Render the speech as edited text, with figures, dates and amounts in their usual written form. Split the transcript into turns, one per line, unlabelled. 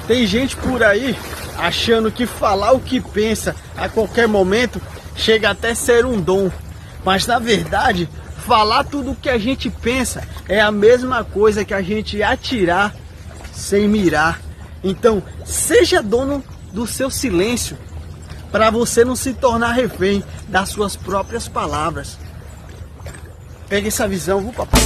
Tem gente por aí achando que falar o que pensa a qualquer momento chega até ser um dom. Mas na verdade, falar tudo o que a gente pensa é a mesma coisa que a gente atirar sem mirar. Então, seja dono do seu silêncio, para você não se tornar refém das suas próprias palavras. Pegue essa visão, viu, papai?